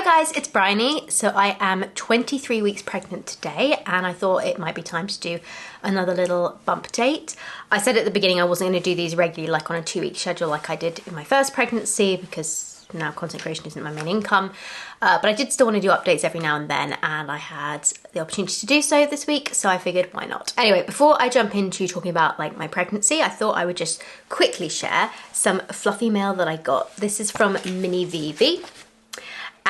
guys, it's Bryony. So I am 23 weeks pregnant today and I thought it might be time to do another little bump date. I said at the beginning I wasn't going to do these regularly like on a 2-week schedule like I did in my first pregnancy because now content creation isn't my main income. But I did still want to do updates every now and then and I had the opportunity to do so this week, so I figured why not. Anyway, before I jump into talking about like my pregnancy, I thought I would just quickly share some fluffy mail that I got. This is from Mini Vivi.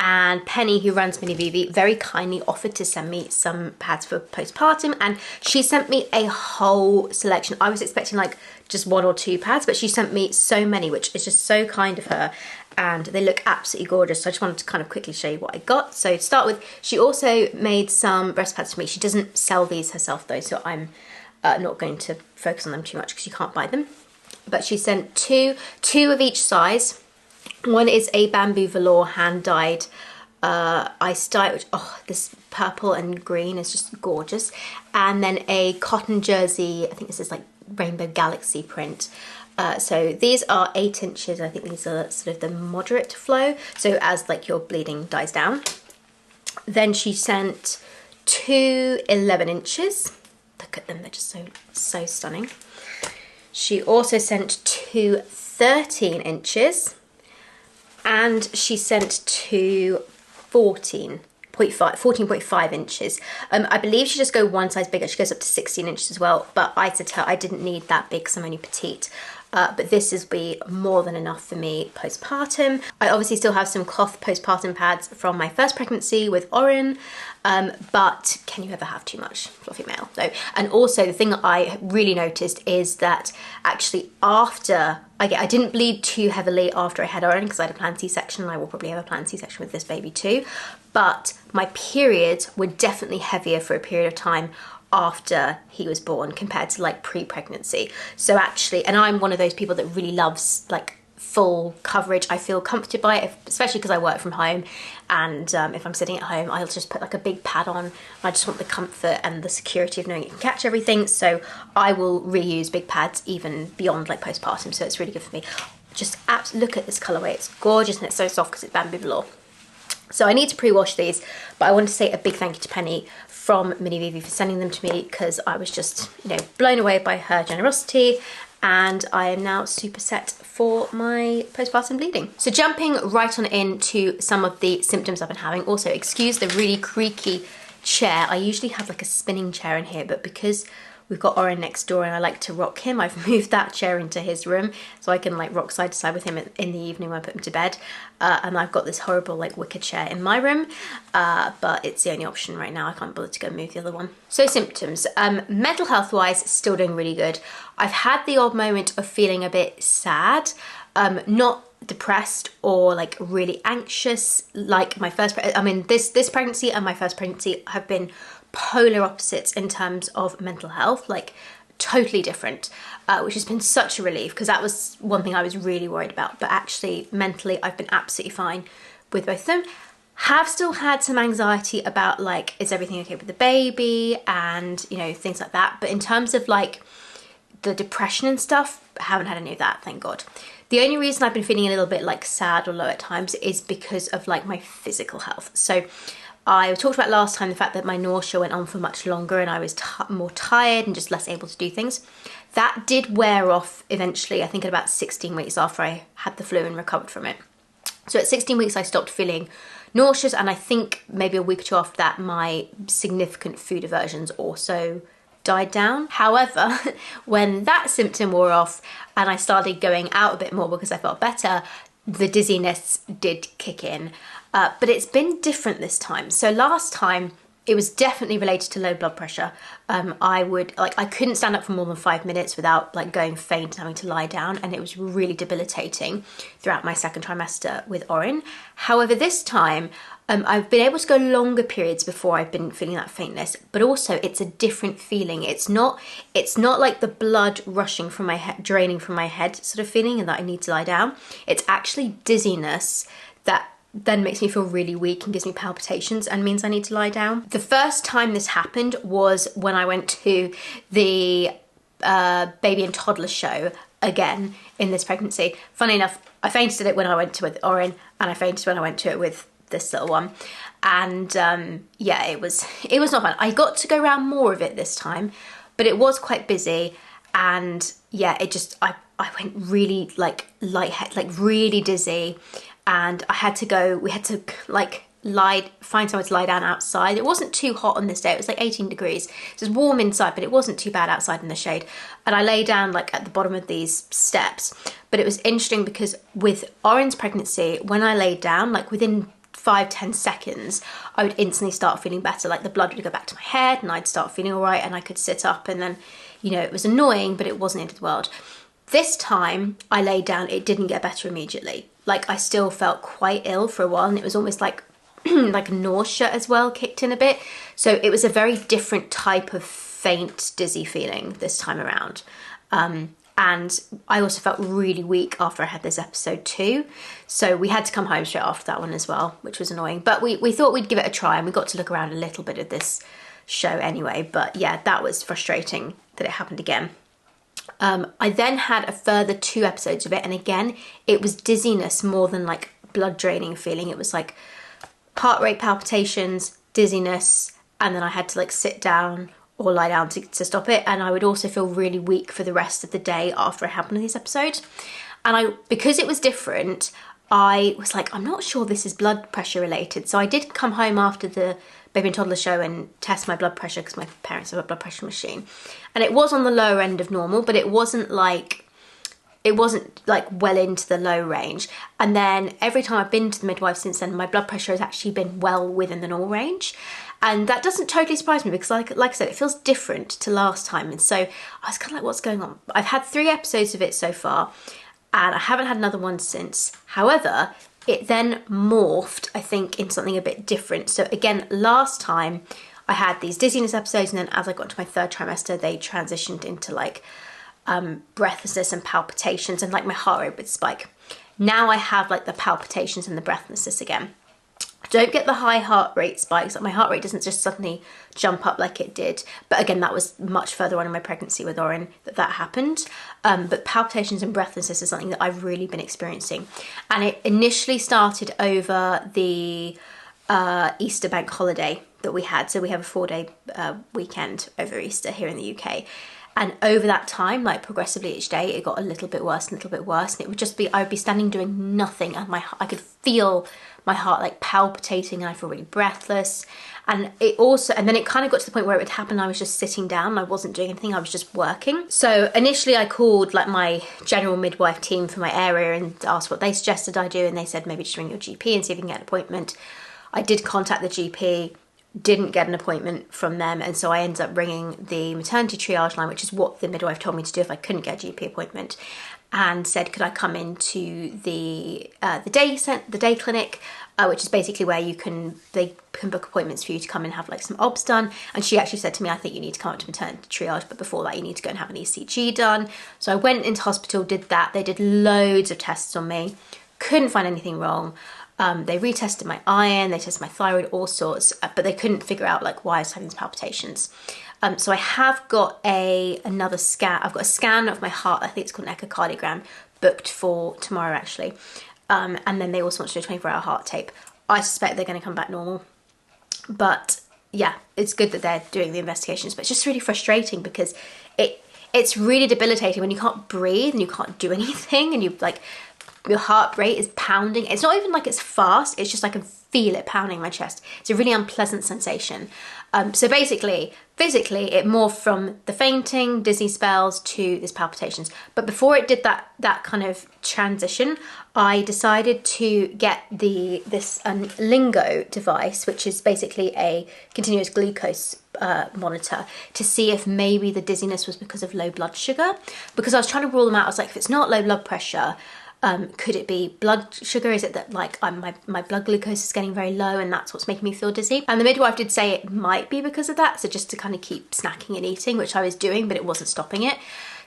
And Penny, who runs Mini Vivi, very kindly offered to send me some pads for postpartum, and she sent me a whole selection. I was expecting like just 1 or 2 pads, but she sent me so many, which is just so kind of her, and they look absolutely gorgeous. So I just wanted to kind of quickly show you what I got. So to start with, she also made some breast pads for me. She doesn't sell these herself though, so I'm not going to focus on them too much because you can't buy them. But she sent two of each size. One is a bamboo velour hand-dyed ice dye, which, oh, this purple and green is just gorgeous. And then a cotton jersey, I think this is like Rainbow Galaxy print. So these are 8 inches. I think these are sort of the moderate flow. So as like your bleeding dies down. Then she sent 2 11 inches. Look at them, they're just so stunning. She also sent 2 13 inches. And she sent 2 14.5 inches. I believe she just go one size bigger. She goes up to 16 inches as well. But I said to her I didn't need that big because I'm only petite. But this is be more than enough for me postpartum. I obviously still have some cloth postpartum pads from my first pregnancy with Oren. But can you ever have too much fluffy mail? No. And also the thing that I really noticed is that actually after I didn't bleed too heavily after I had Oren because I had a planned C-section, and I will probably have a planned C-section with this baby too. But my periods were definitely heavier for a period of time after he was born compared to like pre-pregnancy. So actually, and I'm one of those people that really loves like full coverage. I feel comforted by it, especially because I work from home, and if I'm sitting at home I'll just put like a big pad on. I just want the comfort and the security of knowing you can catch everything, so I will reuse big pads even beyond like postpartum, so it's really good for me. Just look at this colourway, it's gorgeous and it's so soft because it's bamboo velour. So I need to pre-wash these, but I want to say a big thank you to Penny from Mini Vivi for sending them to me because I was just, you know, blown away by her generosity, and I am now super set for my postpartum bleeding. So jumping right on into some of the symptoms I've been having. Also, excuse the really creaky chair. I usually have like a spinning chair in here, but because we've got Oren next door and I like to rock him, I've moved that chair into his room so I can like rock side to side with him in the evening when I put him to bed. And I've got this horrible like wicker chair in my room, but it's the only option right now. I can't bother to go move the other one. So symptoms, mental health wise, still doing really good. I've had the odd moment of feeling a bit sad, not depressed or like really anxious like my first this pregnancy and my first pregnancy have been polar opposites in terms of mental health, like totally different, which has been such a relief because that was one thing I was really worried about. But actually mentally I've been absolutely fine with both of them. Have still had some anxiety about like, is everything okay with the baby and, you know, things like that. But in terms of like the depression and stuff, I haven't had any of that, thank God. The only reason I've been feeling a little bit like sad or low at times is because of like my physical health. So I talked about last time the fact that my nausea went on for much longer and I was more tired and just less able to do things. That did wear off eventually, I think at about 16 weeks after I had the flu and recovered from it. So at 16 weeks I stopped feeling nauseous, and I think maybe a week or 2 after that my significant food aversions also died down. However, when that symptom wore off and I started going out a bit more because I felt better, the dizziness did kick in. But it's been different this time. So last time it was definitely related to low blood pressure. I couldn't stand up for more than 5 minutes without like going faint and having to lie down, and it was really debilitating throughout my second trimester with Oren. However, this time I've been able to go longer periods before I've been feeling that faintness, but also it's a different feeling. It's not like the blood rushing from my head, draining from my head sort of feeling and that I need to lie down. It's actually dizziness that then makes me feel really weak and gives me palpitations and means I need to lie down. The first time this happened was when I went to the baby and toddler show again in this pregnancy. Funny enough, I fainted at it when I went to it with Oren, and I fainted when I went to it with this little one. And yeah, it was not fun. I got to go around more of it this time, but it was quite busy. And yeah, I went really like lightheaded, like really dizzy, and we had to like find somewhere to lie down outside. It wasn't too hot on this day. It was like 18 degrees. So it was warm inside, but it wasn't too bad outside in the shade. And I lay down like at the bottom of these steps. But it was interesting because with Oren's pregnancy, when I laid down, like within 5-10 seconds, I would instantly start feeling better. Like the blood would go back to my head and I'd start feeling all right, and I could sit up, and then, you know, it was annoying, but it wasn't the end of the world. This time I laid down, it didn't get better immediately. Like I still felt quite ill for a while, and it was almost like like nausea as well kicked in a bit. So it was a very different type of faint, dizzy feeling this time around. And I also felt really weak after I had this episode too. So we had to come home straight after that one as well, which was annoying. But we thought we'd give it a try, and we got to look around a little bit of this show anyway. But yeah, that was frustrating that it happened again. I then had a further 2 episodes of it, and again, it was dizziness more than like blood draining feeling. It was like heart rate palpitations, dizziness, and then I had to like sit down or lie down to stop it. And I would also feel really weak for the rest of the day after I had one of these episodes. And because it was different, I was like, I'm not sure this is blood pressure related. So I did come home after the baby and toddler show and test my blood pressure, because my parents have a blood pressure machine. And it was on the lower end of normal, but it wasn't like well into the low range. And then every time I've been to the midwife since then, my blood pressure has actually been well within the normal range. And that doesn't totally surprise me, because like I said, it feels different to last time. And so I was kind of like, what's going on? I've had 3 episodes of it so far, and I haven't had another one since. However, it then morphed, I think, into something a bit different. So again, last time I had these dizziness episodes, and then as I got to my 3rd trimester, they transitioned into like breathlessness and palpitations, and like my heart rate would spike. Now I have like the palpitations and the breathlessness again. I don't get the high heart rate spikes. Like my heart rate doesn't just suddenly jump up like it did. But again, that was much further on in my pregnancy with Oren that happened. But palpitations and breathlessness is something that I've really been experiencing. And it initially started over the Easter bank holiday that we had. So we have a 4-day weekend over Easter here in the UK. And over that time, like progressively each day, it got a little bit worse and a little bit worse. And it would just be, I would be standing doing nothing, and I could feel my heart like palpitating, and I feel really breathless. And then it kind of got to the point where it would happen, I was just sitting down, I wasn't doing anything, I was just working. So initially I called like my general midwife team for my area and asked what they suggested I do. And they said, maybe just ring your GP and see if you can get an appointment. I did contact the GP, didn't get an appointment from them, and so I ended up ringing the maternity triage line, which is what the midwife told me to do if I couldn't get a GP appointment, and said, could I come into the day clinic, which is basically where they can book appointments for you to come and have like some obs done. And she actually said to me, I think you need to come up to maternity triage, but before that you need to go and have an ECG done. So I went into hospital, did that. They did loads of tests on me, couldn't find anything wrong. They retested my iron, they tested my thyroid, all sorts, but they couldn't figure out like why I was having these palpitations. So I have got another scan. I've got a scan of my heart. I think it's called an echocardiogram, booked for tomorrow actually. And then they also want to do a 24-hour heart tape. I suspect they're going to come back normal. But yeah, it's good that they're doing the investigations, but it's just really frustrating because it's really debilitating when you can't breathe and you can't do anything, and your heart rate is pounding. It's not even like it's fast, it's just I can feel it pounding in my chest. It's a really unpleasant sensation. So basically, physically, it morphed from the fainting, dizzy spells to this palpitations. But before it did that kind of transition, I decided to get this Lingo device, which is basically a continuous glucose monitor, to see if maybe the dizziness was because of low blood sugar. Because I was trying to rule them out. I was like, if it's not low blood pressure, could it be blood sugar? Is it that like my blood glucose is getting very low and that's what's making me feel dizzy? And the midwife did say it might be because of that, so just to kind of keep snacking and eating, which I was doing, but it wasn't stopping it.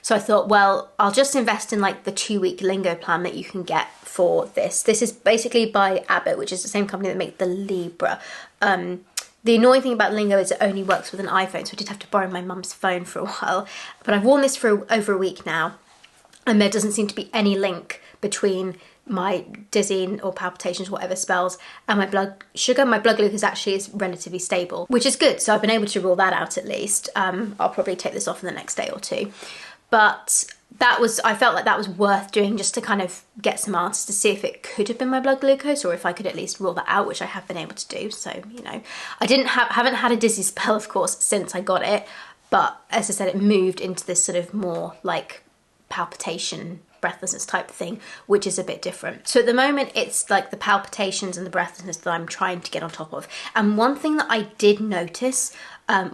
So I thought, well, I'll just invest in like the 2-week Lingo plan that you can get for this. This is basically by Abbott, which is the same company that make the Libra. The annoying thing about Lingo is it only works with an iPhone, so I did have to borrow my mum's phone for a while. But I've worn this for over a week now, and there doesn't seem to be any link between my dizzying or palpitations, whatever spells, and my blood sugar. My blood glucose actually is relatively stable, which is good. So I've been able to rule that out at least. I'll probably take this off in the next day or two. But I felt like that was worth doing just to kind of get some answers to see if it could have been my blood glucose or if I could at least rule that out, which I have been able to do. So, you know, I haven't had a dizzy spell, of course, since I got it. But as I said, it moved into this sort of more like palpitation, breathlessness type thing, which is a bit different. So at the moment, it's like the palpitations and the breathlessness that I'm trying to get on top of. And one thing that I did notice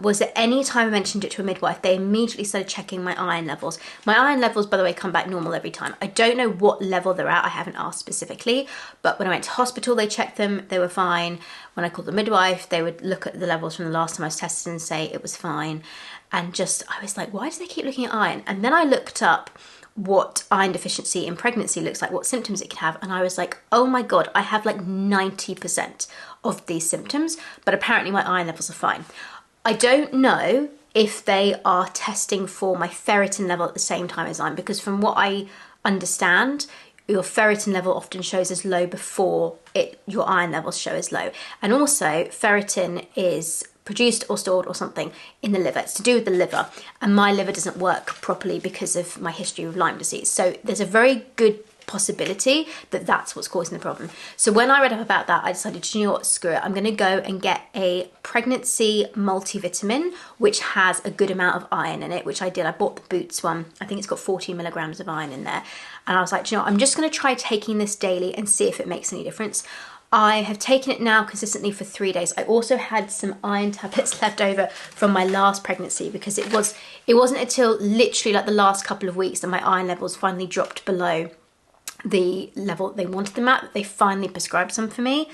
was that any time I mentioned it to a midwife, they immediately started checking my iron levels. My iron levels, by the way, come back normal every time. I don't know what level they're at. I haven't asked specifically, but when I went to hospital, they checked them. They were fine. When I called the midwife, they would look at the levels from the last time I was tested and say it was fine. And just, I was like, why do they keep looking at iron? And then I looked up what iron deficiency in pregnancy looks like, what symptoms it can have, and I was like, oh my god, I have like 90% of these symptoms, but apparently my iron levels are fine. I don't know if they are testing for my ferritin level at the same time as iron, because from what I understand, your ferritin level often shows as low before your iron levels show as low. And also, ferritin is produced or stored or something in the liver. It's to do with the liver, and my liver doesn't work properly because of my history of Lyme disease. So there's a very good possibility that that's what's causing the problem. So when I read up about that, I decided, you know what, screw it. I'm going to go and get a pregnancy multivitamin, which has a good amount of iron in it, which I did. I bought the Boots one. I think it's got 14 milligrams of iron in there. And I was like, you know what, I'm just going to try taking this daily and see if it makes any difference. I have taken it now consistently for 3 days. I also had some iron tablets left over from my last pregnancy because it wasn't until literally like the last couple of weeks that my iron levels finally dropped below the level they wanted them at, that they finally prescribed some for me.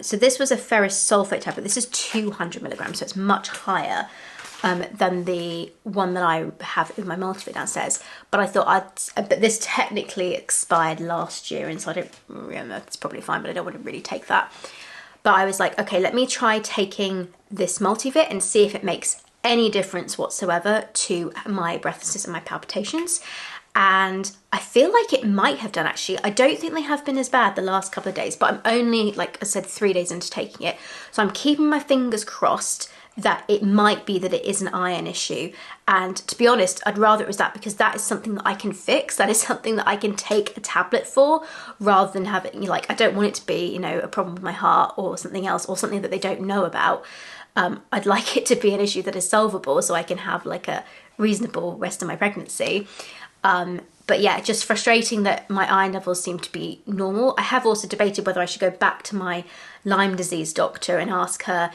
So this was a ferrous sulfate tablet. This is 200 milligrams, so it's much higher than the one that I have in my multivit downstairs. But I thought but this technically expired last year, and so I don't remember, it's probably fine, but I don't want to really take that. But I was like, okay, let me try taking this multivit and see if it makes any difference whatsoever to my breathlessness and my palpitations. And I feel like it might have done, actually. I don't think they have been as bad the last couple of days, but I'm only, like I said, 3 days into taking it. So I'm keeping my fingers crossed that it might be that it is an iron issue. And to be honest, I'd rather it was that, because that is something that I can fix. That is something that I can take a tablet for, rather than have it, like, I don't want it to be, you know, a problem with my heart or something else, or something that they don't know about. I'd like it to be an issue that is solvable so I can have like a reasonable rest of my pregnancy. But yeah, just frustrating that my iron levels seem to be normal. I have also debated whether I should go back to my Lyme disease doctor and ask her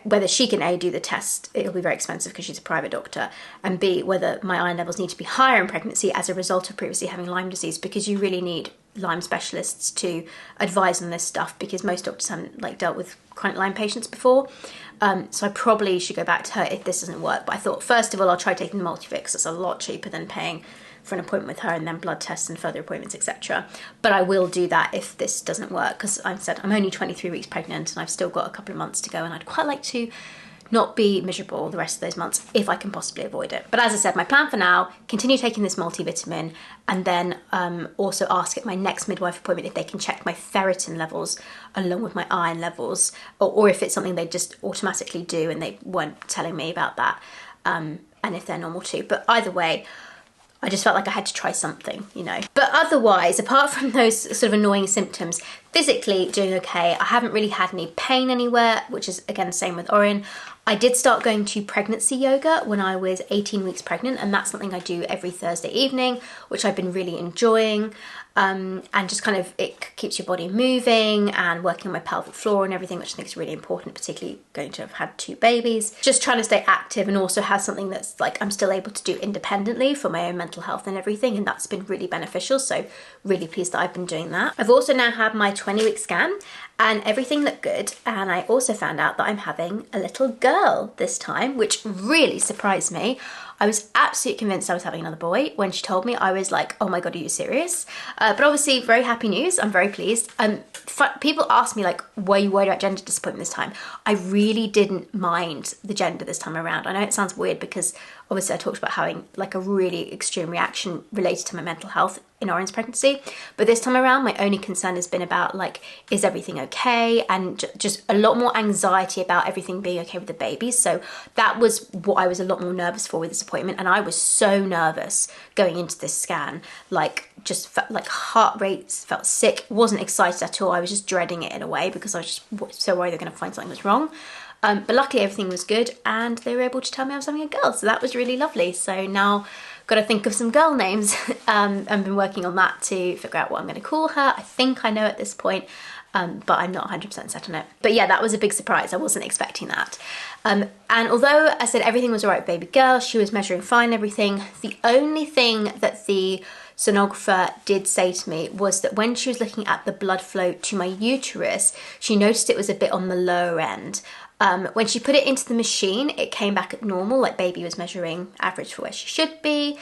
whether she can A, do the test. It'll be very expensive because she's a private doctor, and B, whether my iron levels need to be higher in pregnancy as a result of previously having Lyme disease, because you really need Lyme specialists to advise on this stuff, because most doctors haven't like dealt with chronic Lyme patients before. So I probably should go back to her if this doesn't work. But I thought, first of all, I'll try taking the multivix. It's a lot cheaper than paying for an appointment with her and then blood tests and further appointments, etc. But I will do that if this doesn't work, because I said I'm only 23 weeks pregnant and I've still got a couple of months to go, and I'd quite like to not be miserable the rest of those months if I can possibly avoid it. But as I said, my plan for now, continue taking this multivitamin, and then also ask at my next midwife appointment if they can check my ferritin levels along with my iron levels, or if it's something they just automatically do and they weren't telling me about that, and if they're normal too. But either way, I just felt like I had to try something, you know. But otherwise, apart from those sort of annoying symptoms, physically doing okay. I haven't really had any pain anywhere, which is, again, the same with Orion. I did start going to pregnancy yoga when I was 18 weeks pregnant, and that's something I do every Thursday evening, which I've been really enjoying. And just kind of, it keeps your body moving and working on my pelvic floor and everything, which I think is really important, particularly going to have had 2 babies. Just trying to stay active and also have something that's like I'm still able to do independently for my own mental health and everything, and that's been really beneficial. So really pleased that I've been doing that. I've also now had my 20-week scan, and everything looked good. And I also found out that I'm having a little girl this time, which really surprised me. I was absolutely convinced I was having another boy. When she told me, I was like, oh my God, are you serious? But obviously very happy news. I'm very pleased. People ask me like, were you worried about gender disappointment this time? I really didn't mind the gender this time around. I know it sounds weird because obviously I talked about having like a really extreme reaction related to my mental health in Oren's pregnancy, but this time around my only concern has been about like, is everything okay, and just a lot more anxiety about everything being okay with the baby. So that was what I was a lot more nervous for with this appointment, and I was so nervous going into this scan, like just felt like heart rates, felt sick, wasn't excited at all. I was just dreading it in a way because I was just so worried they're going to find something was wrong. But luckily everything was good and they were able to tell me I was having a girl, so that was really lovely. So now got to think of some girl names. I've been working on that to figure out what I'm going to call her. I think I know at this point, but I'm not 100% set on it. But yeah, that was a big surprise. I wasn't expecting that. And although I said everything was all right with baby girl, she was measuring fine and everything, the only thing that the sonographer did say to me was that when she was looking at the blood flow to my uterus, she noticed it was a bit on the lower end. When she put it into the machine, it came back at normal, like baby was measuring average for where she should be,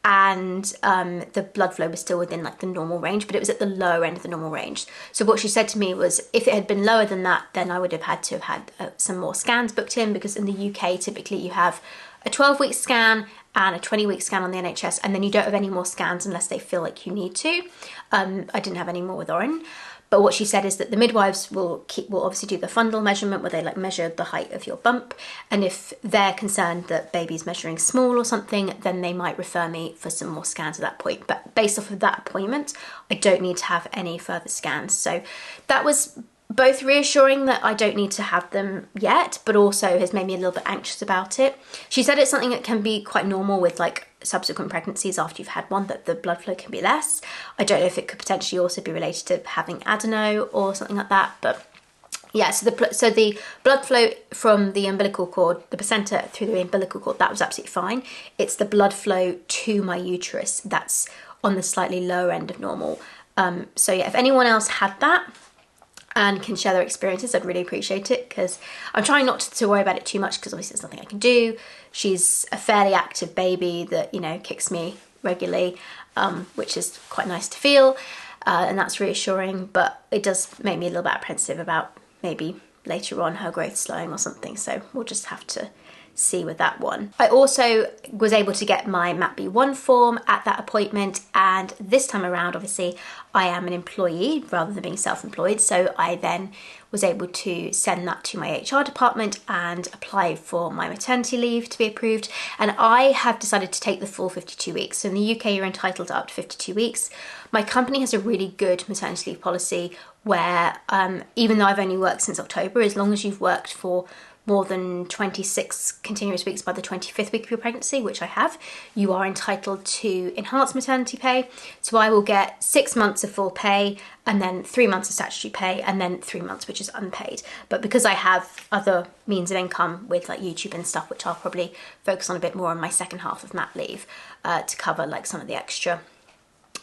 and the blood flow was still within like the normal range, but it was at the lower end of the normal range. So what she said to me was, if it had been lower than that, then I would have had to have had some more scans booked in, because in the UK, typically you have a 12-week scan and a 20-week scan on the NHS, and then you don't have any more scans unless they feel like you need to. I didn't have any more with Oren. But what she said is that the midwives will obviously do the fundal measurement where they like measure the height of your bump. And if they're concerned that baby's measuring small or something, then they might refer me for some more scans at that point. But based off of that appointment, I don't need to have any further scans. So that was both reassuring that I don't need to have them yet, but also has made me a little bit anxious about it. She said it's something that can be quite normal with like subsequent pregnancies after you've had one, that the blood flow can be less. I don't know if it could potentially also be related to having adeno or something like that, but yeah, so the blood flow from the umbilical cord, the placenta through the umbilical cord, that was absolutely fine. It's the blood flow to my uterus that's on the slightly lower end of normal. So yeah, if anyone else had that and can share their experiences, I'd really appreciate it, because I'm trying not to worry about it too much, because obviously there's nothing I can do. She's a fairly active baby that, you know, kicks me regularly, which is quite nice to feel, and that's reassuring, but it does make me a little bit apprehensive about maybe later on her growth slowing or something, so we'll just have to see with that one. I also was able to get my MAP-B1 form at that appointment, and this time around obviously I am an employee rather than being self-employed, so I then was able to send that to my HR department and apply for my maternity leave to be approved, and I have decided to take the full 52 weeks. So in the UK you're entitled to up to 52 weeks. My company has a really good maternity leave policy where even though I've only worked since October, as long as you've worked for more than 26 continuous weeks by the 25th week of your pregnancy, which I have, you are entitled to enhanced maternity pay. So I will get 6 months of full pay, and then 3 months of statutory pay, and then 3 months which is unpaid. But because I have other means of income with like YouTube and stuff, which I'll probably focus on a bit more on my second half of mat leave to cover like some of the extra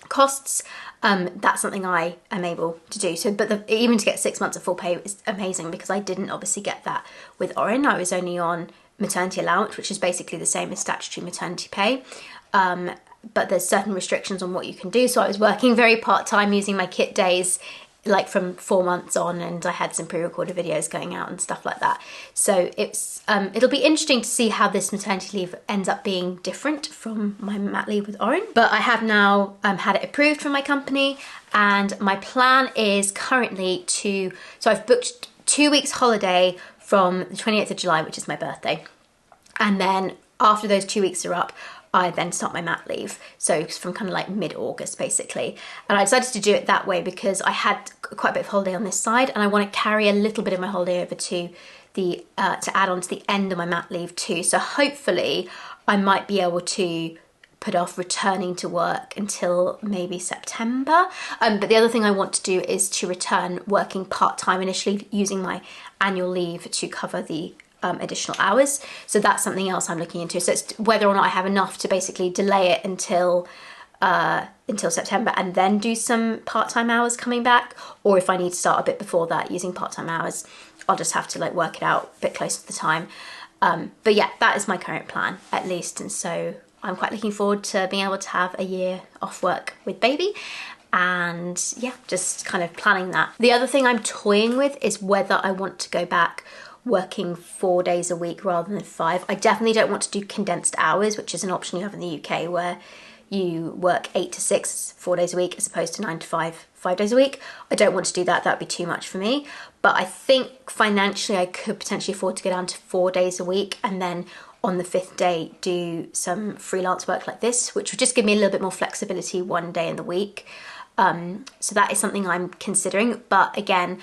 costs, that's something I am able to do. So, but even to get 6 months of full pay is amazing, because I didn't obviously get that with Oren. I was only on maternity allowance, which is basically the same as statutory maternity pay. But there's certain restrictions on what you can do. So I was working very part-time using my kit days, like from 4 months on, and I had some pre-recorded videos going out and stuff like that. So it's it'll be interesting to see how this maternity leave ends up being different from my mat leave with Oren. But I have now had it approved from my company, and my plan is currently so I've booked 2 weeks holiday from the 28th of July, which is my birthday, and then after those 2 weeks are up, I then start my mat leave. So from kind of like mid-August basically. And I decided to do it that way because I had quite a bit of holiday on this side, and I want to carry a little bit of my holiday over to the to add on to the end of my mat leave too. So hopefully I might be able to put off returning to work until maybe September. But the other thing I want to do is to return working part-time initially, using my annual leave to cover the additional hours. So that's something else I'm looking into. So it's whether or not I have enough to basically delay it until until September and then do some part-time hours coming back, or if I need to start a bit before that using part-time hours, I'll just have to like work it out a bit closer to the time. But yeah, that is my current plan at least, and so I'm quite looking forward to being able to have a year off work with baby, and yeah, just kind of planning that. The other thing I'm toying with is whether I want to go back working 4 days a week rather than 5. I definitely don't want to do condensed hours, which is an option you have in the UK where you work 8 to 6 4 days a week as opposed to 9 to 5 5 days a week. I don't want to do that. That'd be too much for me. But I think financially I could potentially afford to go down to 4 days a week and then on the 5th day do some freelance work like this, which would just give me a little bit more flexibility one day in the week. So that is something I'm considering. But again,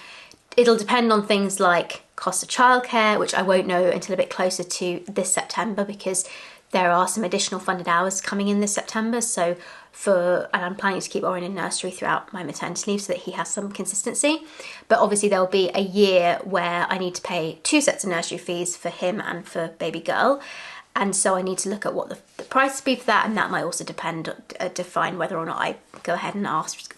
it'll depend on things like cost of childcare, which I won't know until a bit closer to this September because there are some additional funded hours coming in this September. So and I'm planning to keep Oren in nursery throughout my maternity leave so that he has some consistency. But obviously there'll be a year where I need to pay 2 sets of nursery fees for him and for baby girl. And so I need to look at what the price will be for that, and that might also define whether or not I go ahead and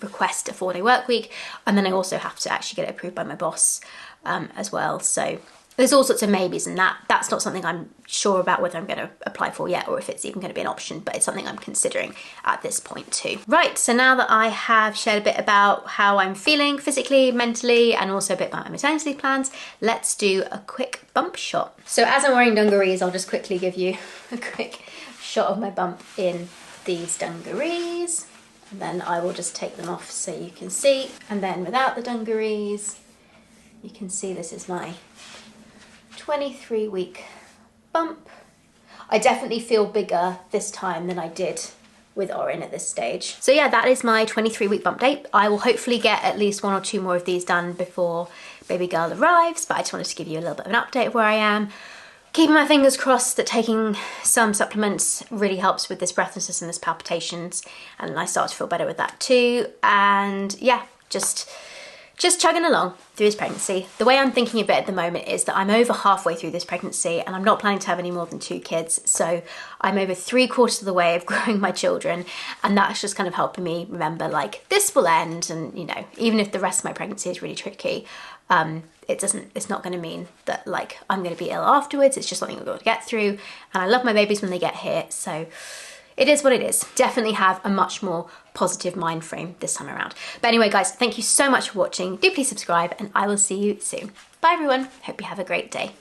request a 4-day work week. And then I also have to actually get it approved by my boss as well. So there's all sorts of maybes, and that's not something I'm sure about whether I'm going to apply for yet or if it's even going to be an option, but it's something I'm considering at this point too. Right, so now that I have shared a bit about how I'm feeling physically, mentally, and also a bit about my maternity plans, let's do a quick bump shot. So as I'm wearing dungarees, I'll just quickly give you a quick shot of my bump in these dungarees, and then I will just take them off so you can see. And then without the dungarees, you can see this is my 23-week bump. I definitely feel bigger this time than I did with Oren at this stage. So yeah, that is my 23-week bump date. I will hopefully get at least 1 or 2 more of these done before baby girl arrives, but I just wanted to give you a little bit of an update of where I am. Keeping my fingers crossed that taking some supplements really helps with this breathlessness and this palpitations, and I start to feel better with that too. And yeah, just chugging along through this pregnancy. The way I'm thinking of it at the moment is that I'm over halfway through this pregnancy and I'm not planning to have any more than 2 kids. So I'm over 3/4 of the way of growing my children, and that's just kind of helping me remember like this will end, and you know, even if the rest of my pregnancy is really tricky, it's not going to mean that like I'm going to be ill afterwards. It's just something we've got to get through, and I love my babies when they get here, so it is what it is. Definitely have a much more positive mind frame this time around. But anyway, guys, thank you so much for watching. Do please subscribe, and I will see you soon. Bye, everyone. Hope you have a great day.